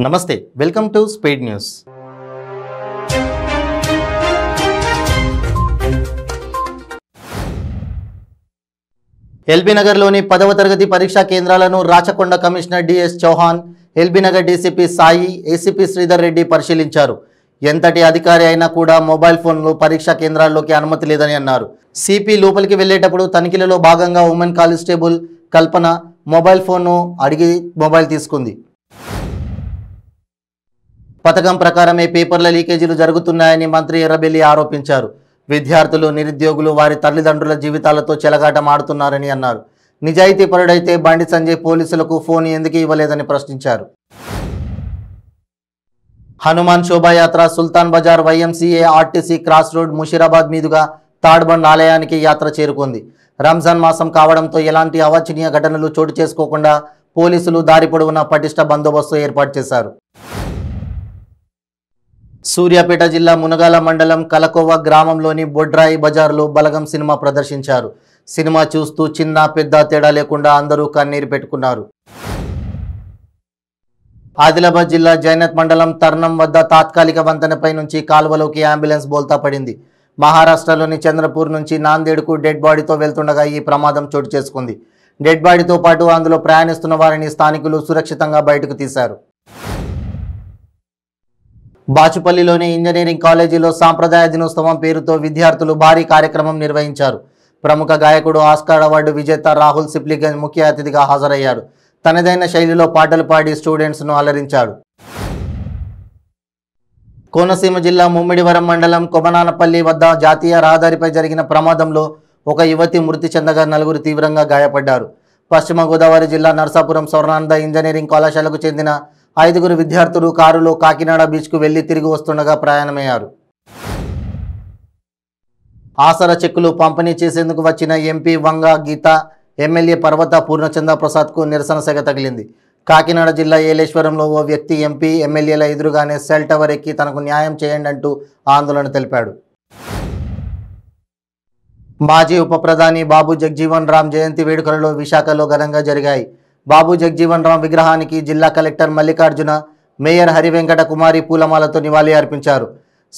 నమస్తే welcome to speed news. LB నగర్లోని 10వ తరగతి పరీక్షా కేంద్రాలను Rachakonda commissioner DS Chauhan, LB Nagar DCP Sai, ACP Sridhar Reddy పరిశీలించారు. ఎంతటి అధికారి అయినా కూడా మొబైల్ ఫోన్లు పరీక్షా కేంద్రాల్లోకి అనుమతి లేదని అన్నారు. సిపి లోపలికి వెళ్లేటప్పుడు తనిఖీలలో భాగంగా ఉమెన్ కానిస్టేబుల్ కల్పన మొబైల్ ఫోన్ను అడిగి మొబైల్ తీసుకుంది. పథకం ప్రకారమే పేపర్ల లీకేజీలు జరుగుతున్నాయని మంత్రి ఎర్రబెల్లి ఆరోపించారు. విద్యార్థులు, నిరుద్యోగులు వారి తల్లిదండ్రుల జీవితాలతో చెలగాటం ఆడుతున్నారని అన్నారు. నిజాయితీపరుడైతే బండి సంజయ్ పోలీసులకు ఫోన్ ఎందుకు ఇవ్వలేదని ప్రశ్నించారు. హనుమాన్ శోభాయాత్ర Sultan Bazar YMCA RTC cross road Musheerabad మీదుగా తాడ్బండ్ ఆలయానికి యాత్ర చేరుకుంది. రంజాన్ మాసం కావడంతో ఎలాంటి అవాంఛనీయ ఘటనలు చోటు చేసుకోకుండా పోలీసులు దారి పొడవునా పటిష్ట బందోబస్తు ఏర్పాటు చేశారు. సూర్యాపేట జిల్లా మునగాల మండలం కలకోవ గ్రామంలోని బొడ్రాయి బజార్లో బలగం సినిమా ప్రదర్శించారు. సినిమా చూస్తూ చిన్న పెద్ద తేడా లేకుండా అందరూ కన్నీరు పెట్టుకున్నారు. ఆదిలాబాద్ జిల్లా జైనత్ మండలం తర్నం వద్ద తాత్కాలిక వంతెనపై నుంచి కాలువలోకి అంబులెన్స్ బోల్తా పడింది. మహారాష్ట్రలోని చంద్రపూర్ నుంచి నాందేడ్కు డెడ్ బాడీతో వెళ్తుండగా ఈ ప్రమాదం చోటు చేసుకుంది. డెడ్ బాడీతో పాటు అందులో ప్రయాణిస్తున్న వారిని స్థానికులు సురక్షితంగా బయటకు తీశారు. బాచుపల్లిలోని ఇంజనీరింగ్ కాలేజీలో సాంప్రదాయ దినోత్సవం పేరుతో విద్యార్థులు భారీ కార్యక్రమం నిర్వహించారు. ప్రముఖ గాయకుడు ఆస్కార్ అవార్డు విజేత రాహుల్ సిప్లిగంజ్ ముఖ్య అతిథిగా హాజరయ్యాడు. తనదైన శైలిలో పాటలు పాడి స్టూడెంట్స్ను అలరించాడు. కోనసీమ జిల్లా ముమ్మిడివరం మండలం కొమనానపల్లి వద్ద జాతీయ రహదారిపై జరిగిన ప్రమాదంలో ఒక యువతి మృతి చెందగా నలుగురు తీవ్రంగా గాయపడ్డారు. పశ్చిమ గోదావరి జిల్లా నర్సాపురం స్వర్ణానంద ఇంజనీరింగ్ కళాశాలకు చెందిన 5 విద్యార్థులు కారులో కాకినాడ బీచ్కు వెళ్లి తిరిగి వస్తుండగా ప్రయాణమయ్యారు. ఆసరా చెక్కులు పంపిణీ చేసేందుకు వచ్చిన ఎంపీ వంగ గీత, ఎమ్మెల్యే పర్వత పూర్ణచంద్ర ప్రసాద్కు నిరసన సెగ తగిలింది. కాకినాడ జిల్లా ఏలేశ్వరంలో ఓ వ్యక్తి ఎంపీ, ఎమ్మెల్యేల ఎదురుగానే సెల్ టవర్ ఎక్కి తనకు న్యాయం చేయండి అంటూ ఆందోళన తెలిపాడు. మాజీ ఉప ప్రధాని బాబు జగజీవన్ రామ్ జయంతి వేడుకలలో విశాఖలో ఘనంగా జరిగాయి. బాబు జగజీవన్ రామ్ విగ్రహానికి జిల్లా కలెక్టర్ మల్లికార్జున, మేయర్ హరివెంకట కుమారి పూలమాలతో నివాళి అర్పించారు.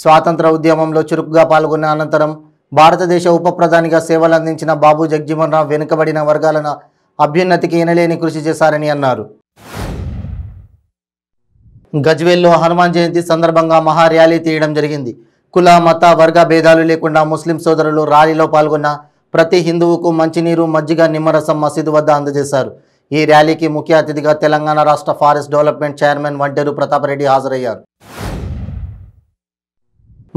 స్వాతంత్ర ఉద్యమంలో చురుకుగా పాల్గొన్న అనంతరం భారతదేశ ఉప ప్రధానిగా సేవలందించిన బాబు జగజీవన్ రామ్ వెనుకబడిన వర్గాల అభ్యున్నతికి ఎనలేని కృషి చేశారని అన్నారు. గజ్వేల్లో హనుమాన్ జయంతి సందర్భంగా మహా ర్యాలీ తీయడం జరిగింది. కుల, మత, వర్గ భేదాలు లేకుండా ముస్లిం సోదరులు ర్యాలీలో పాల్గొన్న ప్రతి హిందువుకు మంచినీరు, మజ్జిగ, నిమ్మరసం మసీదు వద్ద అందజేశారు. ఈ ర్యాలీకి ముఖ్య అతిథిగా తెలంగాణ రాష్ట్ర forest development chairman Vanteru Pratap Reddy హాజరయ్యారు.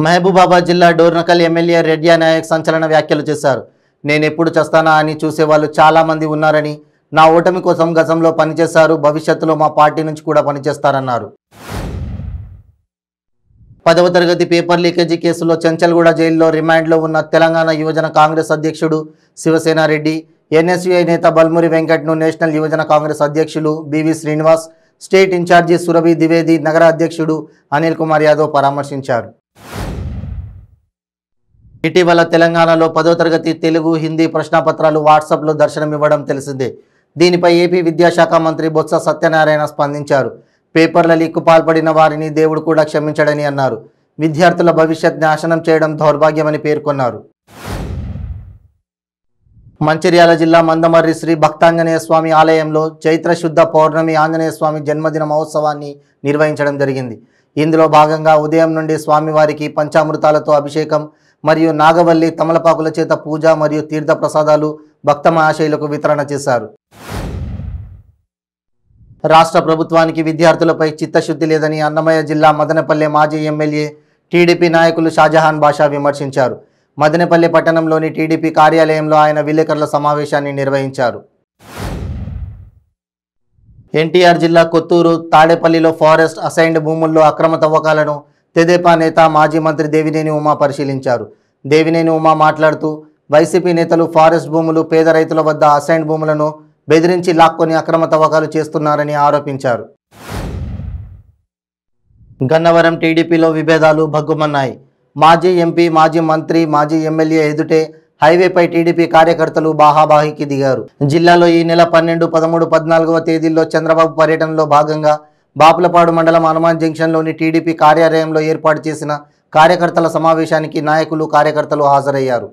మహబూబాబాద్ జిల్లా డోర్నకల్ ఎమ్మెల్యే రెడ్డి నాయక్ సంచలన వ్యాఖ్యలు చేశారు. నేనెప్పుడు చేస్తానా అని చూసేవాళ్ళు చాలామంది ఉన్నారని, నా ఓటమి కోసం గతంలో పనిచేశారు, భవిష్యత్తులో మా పార్టీ నుంచి కూడా పనిచేస్తారన్నారు. 10వ తరగతి పేపర్ లీకేజీ కేసులో చెంచల్గూడ జైల్లో రిమాండ్లో ఉన్న తెలంగాణ యువజన కాంగ్రెస్ అధ్యక్షుడు శివసేన రెడ్డి, ఎన్ఎస్యుఐ నేత బల్మురి వెంకట్ను నేషనల్ యువజన కాంగ్రెస్ అధ్యక్షులు BV Srinivas, state incharge Surabhi Dwivedi, నగర అధ్యక్షుడు అనిల్ కుమార్ యాదవ్ పరామర్శించారు. ఇటీవల తెలంగాణలో 10వ తరగతి తెలుగు, హిందీ ప్రశ్నపత్రాలు వాట్సాప్లో దర్శనమివ్వడం తెలిసిందే. దీనిపై ఏపీ విద్యాశాఖ మంత్రి బొత్స సత్యనారాయణ స్పందించారు. పేపర్ల లీక్కు పాల్పడిన వారిని దేవుడు కూడా క్షమించడని అన్నారు. విద్యార్థుల భవిష్యత్ నాశనం చేయడం దౌర్భాగ్యమని పేర్కొన్నారు. మంచిర్యాల జిల్లా మందమర్రి శ్రీ భక్తాంజనేయ స్వామి ఆలయంలో చైత్ర శుద్ధ పౌర్ణమి ఆంజనేయ స్వామి జన్మదిన మహోత్సవాన్ని నిర్వహించడం జరిగింది. ఇందులో భాగంగా ఉదయం నుండి స్వామివారికి పంచామృతాలతో అభిషేకం మరియు నాగవల్లి తమలపాకుల చేత పూజ మరియు తీర్థ ప్రసాదాలు భక్త మహాశయులకు వితరణ చేశారు. రాష్ట్ర ప్రభుత్వానికి విద్యార్థులపై చిత్తశుద్ధి లేదని అన్నమయ్య జిల్లా మదనపల్లె మాజీ ఎమ్మెల్యే టీడీపీ నాయకులు షాజహాన్ బాషా విమర్శించారు. మదనపల్లె పట్టణంలోని టీడీపీ కార్యాలయంలో ఆయన విలేకరుల సమావేశాన్ని నిర్వహించారు. ఎన్టీఆర్ జిల్లా కొత్తూరు తాడేపల్లిలో ఫారెస్ట్ అసైన్డ్ భూముల్లో అక్రమ తవ్వకాలను తెదేపా నేత మాజీ మంత్రి దేవినేని ఉమా పరిశీలించారు. దేవినేని ఉమా మాట్లాడుతూ వైసీపీ నేతలు ఫారెస్ట్ భూములు, పేద రైతుల వద్ద అసైన్డ్ భూములను బెదిరించి లాక్కొని అక్రమ తవ్వకాలు చేస్తున్నారని ఆరోపించారు. గన్నవరం టీడీపీలో విభేదాలు భగ్గుమన్నాయి. మాజీ ఎంపీ, మాజీ మంత్రి, మాజీ ఎమ్మెల్యే ఎదుటే హైవేపై టీడీపీ కార్యకర్తలు బాహాబాహికి దిగారు. జిల్లాలో ఈ నెల 12, 13, 14వ తేదీల్లో చంద్రబాబు పర్యటనలో భాగంగా బాపులపాడు మండలం హనుమాన్ జంక్షన్లోని టీడీపీ కార్యాలయంలో ఏర్పాటు చేసిన కార్యకర్తల సమావేశానికి నాయకులు కార్యకర్తలు హాజరయ్యారు.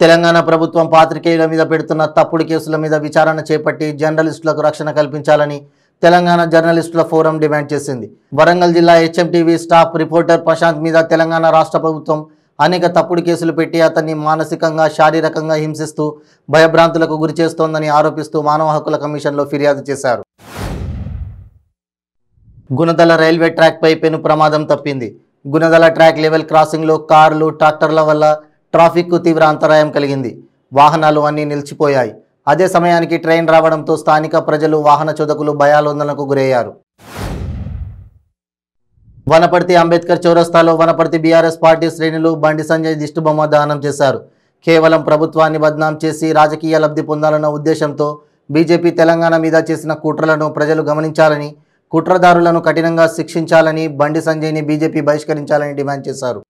తెలంగాణ ప్రభుత్వం పాత్రికేయుల మీద పెడుతున్న తప్పుడు కేసుల మీద విచారణ చేపట్టి జర్నలిస్టులకు రక్షణ కల్పించాలని తెలంగాణ జర్నలిస్టుల ఫోరం డిమాండ్ చేసింది. వరంగల్ జిల్లా హెచ్ఎంటీవీ స్టాఫ్ రిపోర్టర్ ప్రశాంత్ మీద తెలంగాణ రాష్ట్ర ప్రభుత్వం అనేక తప్పుడు కేసులు పెట్టి అతన్ని మానసికంగా శారీరకంగా హింసిస్తూ భయభ్రాంతులకు గురి చేస్తోందని ఆరోపిస్తూ మానవ హక్కుల కమిషన్లో ఫిర్యాదు చేశారు. గుణదల రైల్వే ట్రాక్పై పెను ప్రమాదం తప్పింది. గుణదల ట్రాక్ లెవెల్ క్రాసింగ్లో కార్లు ట్రాక్టర్ల వల్ల ట్రాఫిక్కు తీవ్ర అంతరాయం కలిగింది. వాహనాలు అన్నీ నిలిచిపోయాయి. అదే సమయానికి ట్రైన్ రావడంతో స్థానిక ప్రజలు వాహన చోదకులు భయాందోళనకు గురయ్యారు. వనపర్తి అంబేద్కర్ చౌరస్తాలో వనపర్తి బీఆర్ఎస్ పార్టీ శ్రేణులు బండి సంజయ్ దిష్టిబొమ్మ దహనం చేశారు. కేవలం ప్రభుత్వాన్ని బద్నాం చేసి రాజకీయ లబ్ధి పొందాలన్న ఉద్దేశంతో బీజేపీ తెలంగాణ మీద చేసిన కుట్రలను ప్రజలు గమనించాలని, కుట్రదారులను కఠినంగా శిక్షించాలని, బండి సంజయ్ని బీజేపీ బహిష్కరించాలని డిమాండ్ చేశారు.